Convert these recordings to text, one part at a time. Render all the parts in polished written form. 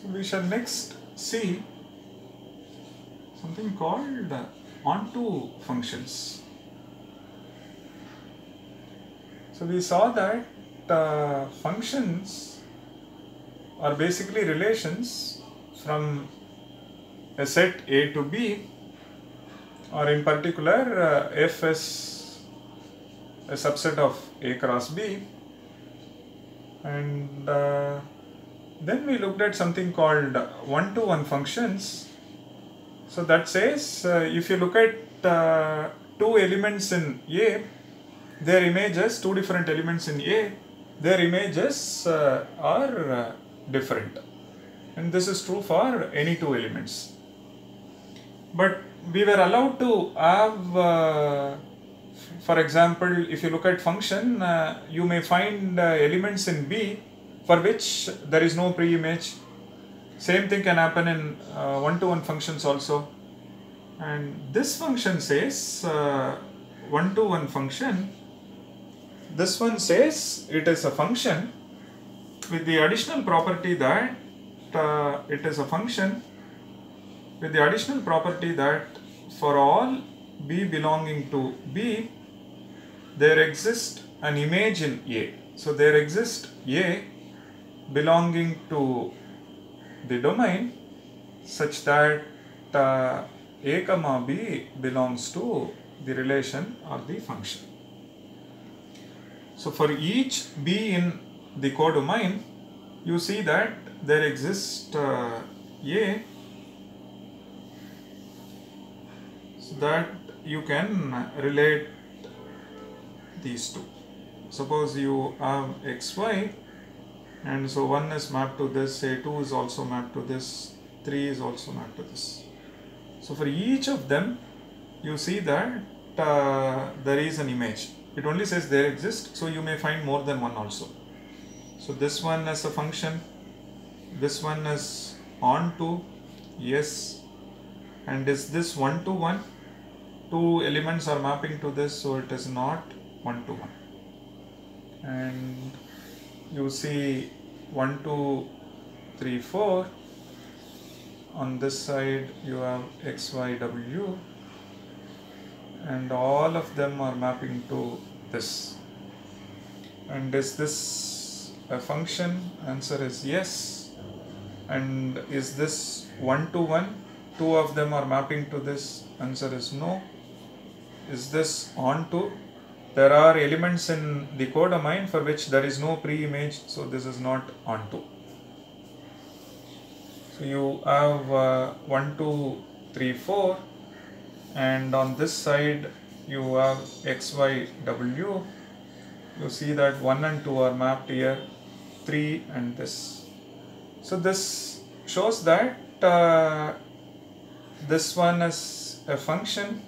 So we shall next see something called onto functions. So we saw that functions are basically relations from a set A to B, or in particular F is a subset of A cross B, and then we looked at something called one-to-one functions. So that says if you look at two elements in A, their images, two different elements in A, their images are different, and this is true for any two elements. But we were allowed to have, for example, if you look at function, you may find elements in B for which there is no pre-image. Same thing can happen in one-to-one functions also. And this function says one-to-one function. This one says it is a function with the additional property that it is a function with the additional property that for all B belonging to B, there exists an image in A. So there exists A belonging to the domain such that A comma B belongs to the relation or the function. So for each B in the codomain, you see that there exists A, so that you can relate these two. Suppose you have xy, and so 1 is mapped to this, say 2 is also mapped to this, 3 is also mapped to this. So for each of them, you see that there is an image. It only says there exists, so you may find more than one also. So this one is a function, this one is onto, yes, and is this one to one? Two elements are mapping to this, so it is not one to one. And you see 1, 2, 3, 4. On this side you have x, y, w, and all of them are mapping to this. And is this a function? Answer is yes. And is this one to one? Two of them are mapping to this. Answer is no. Is this onto? There are elements in the codomain for which there is no pre-image, so this is not onto. So you have 1, 2, 3, 4, and on this side you have x, y, w. You see that 1 and 2 are mapped here, 3 and this. So this shows that this one is a function,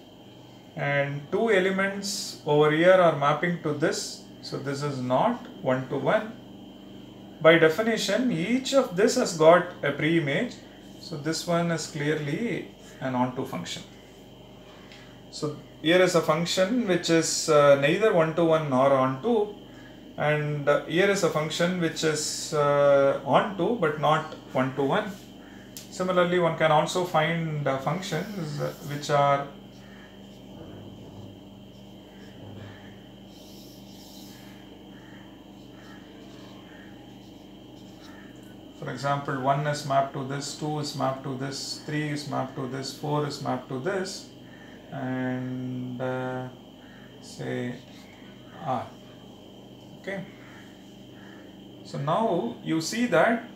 and two elements over here are mapping to this, so this is not one to one. By definition, each of this has got a pre-image, so this one is clearly an onto function. So here is a function which is neither one to one nor onto, and here is a function which is onto but not one to one. Similarly, one can also find functions which are for example, 1 is mapped to this, 2 is mapped to this, 3 is mapped to this, 4 is mapped to this, and say R. Okay. So now you see that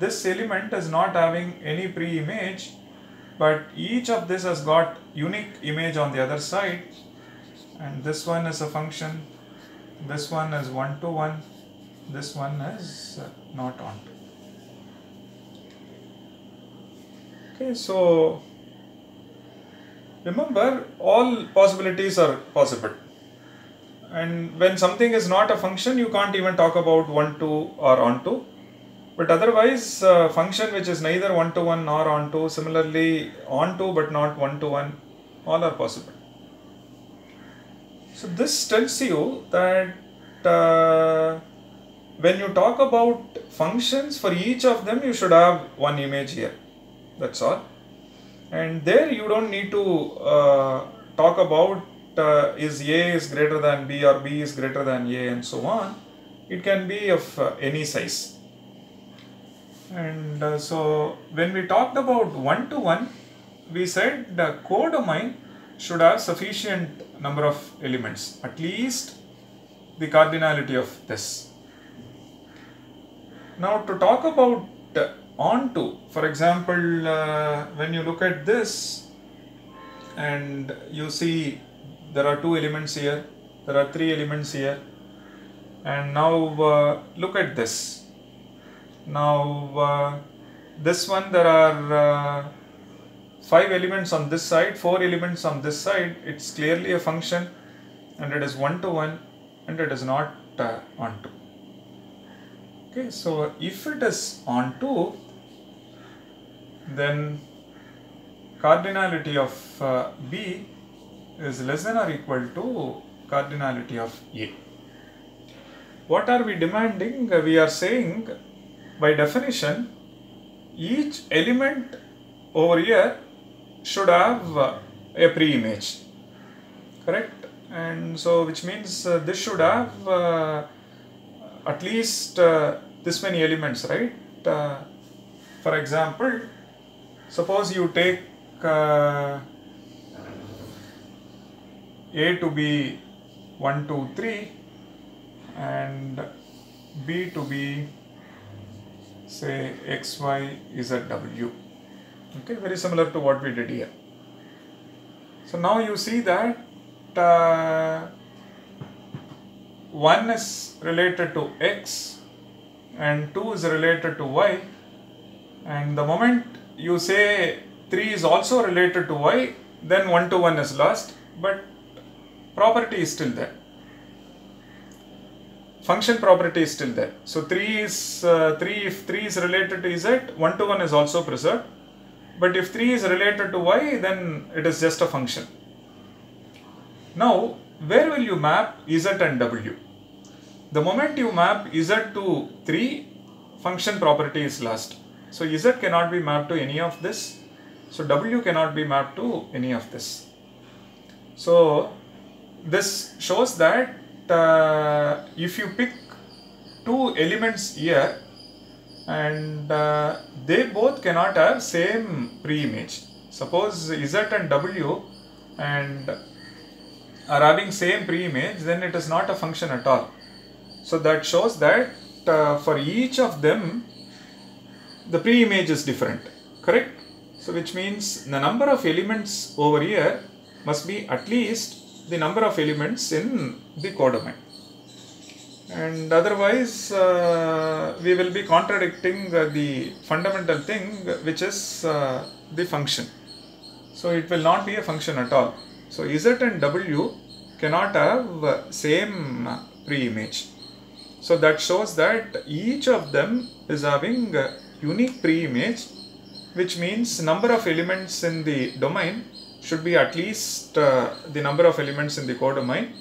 this element is not having any pre-image, but each of this has got unique image on the other side, and this one is a function, this one is one to one, this one is not onto. Okay, so remember, all possibilities are possible, and when something is not a function, you can't even talk about one to or onto. But otherwise, function which is neither one to one nor onto, similarly onto but not one to one, all are possible. So this tells you that when you talk about functions, for each of them you should have one image here. That's all. And there you don't need to talk about is A is greater than B or B is greater than A and so on. It can be of any size. And so when we talked about one-to-one, we said the codomain should have sufficient number of elements, at least the cardinality of this. Now to talk about onto, for example, when you look at this and you see there are 2 elements here, there are 3 elements here, and now look at this. Now this one, there are 5 elements on this side, 4 elements on this side. It's clearly a function and it is one-to-one and it is not onto. Okay, so if it is onto, then cardinality of B is less than or equal to cardinality of A. What are we demanding? We are saying by definition each element over here should have a pre-image, correct? And so which means this should have at least this many elements, right? For example, suppose you take A to be 1, 2, 3 and B to be say X, Y, Z, W. Okay, very similar to what we did here. So now you see that 1 is related to X and 2 is related to Y, and the moment you say 3 is also related to Y, then one-to-one is lost, but property is still there. Function property is still there. So if 3 is related to Z, one-to-one is also preserved. But if 3 is related to Y, then it is just a function. Now, where will you map Z and W? The moment you map Z to 3, function property is lost. So Z cannot be mapped to any of this. So W cannot be mapped to any of this. So this shows that if you pick 2 elements here and they both cannot have same pre-image. Suppose Z and W and are having same pre-image, then it is not a function at all. So that shows that for each of them the pre-image is different, correct? So which means the number of elements over here must be at least the number of elements in the codomain. And otherwise we will be contradicting the fundamental thing, which is the function. So it will not be a function at all. So Z and W cannot have same pre-image. So that shows that each of them is having a unique pre-image, which means number of elements in the domain should be at least the number of elements in the codomain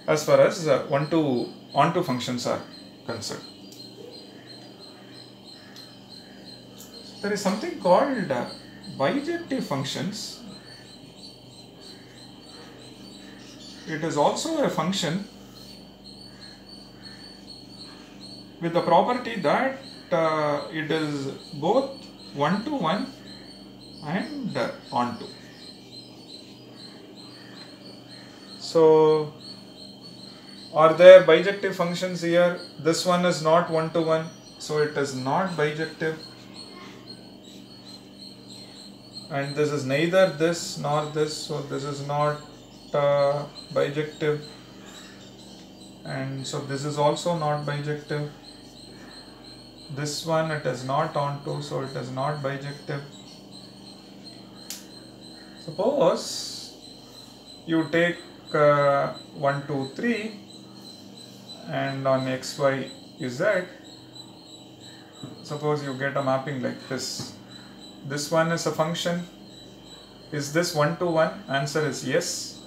as far as onto functions are concerned. There is something called bijective functions. It is also a function with the property that it is both one-to-one and onto. So are there bijective functions here? This one is not one-to-one, so it is not bijective. And this is neither this nor this, so this is not bijective. And so this is also not bijective. This one, it is not onto, so it is not bijective. Suppose you take 1, 2, 3 and on X, Y, Z, suppose you get a mapping like this. This one is a function. Is this one-to-one? Answer is yes.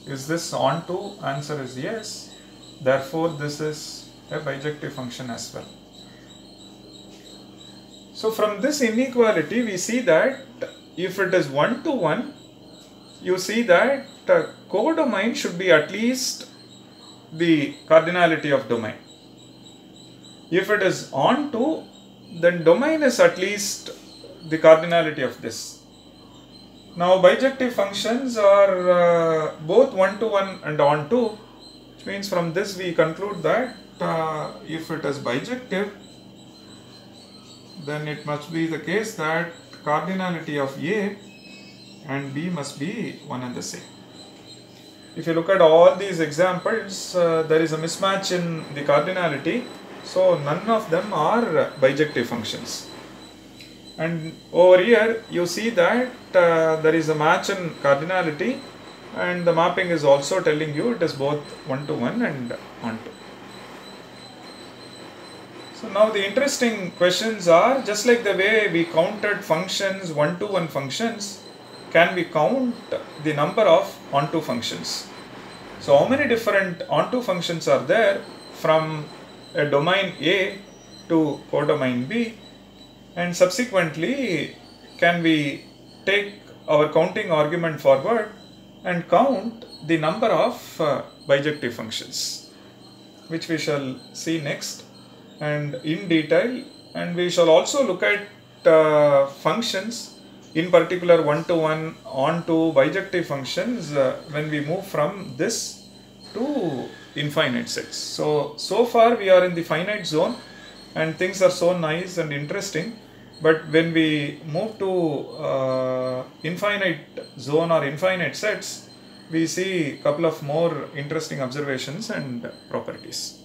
Is this onto? Answer is yes. Therefore this is a bijective function as well. So from this inequality we see that if it is 1 to 1, you see that codomain should be at least the cardinality of domain. If it is onto, then domain is at least the cardinality of this. Now bijective functions are both 1 to 1 and onto, which means from this we conclude that if it is bijective, then it must be the case that cardinality of A and B must be one and the same. If you look at all these examples, there is a mismatch in the cardinality, so none of them are bijective functions. And over here you see that there is a match in cardinality, and the mapping is also telling you it is both 1 to 1 and onto. So now the interesting questions are, just like the way we counted functions, 1 to 1 functions, can we count the number of onto functions? So how many different onto functions are there from a domain A to codomain B, and subsequently can we take our counting argument forward and count the number of bijective functions, which we shall see next and in detail. And we shall also look at functions, in particular 1 to 1 onto bijective functions when we move from this to infinite sets. So far we are in the finite zone and things are so nice and interesting, but when we move to infinite zone or infinite sets, we see a couple of more interesting observations and properties.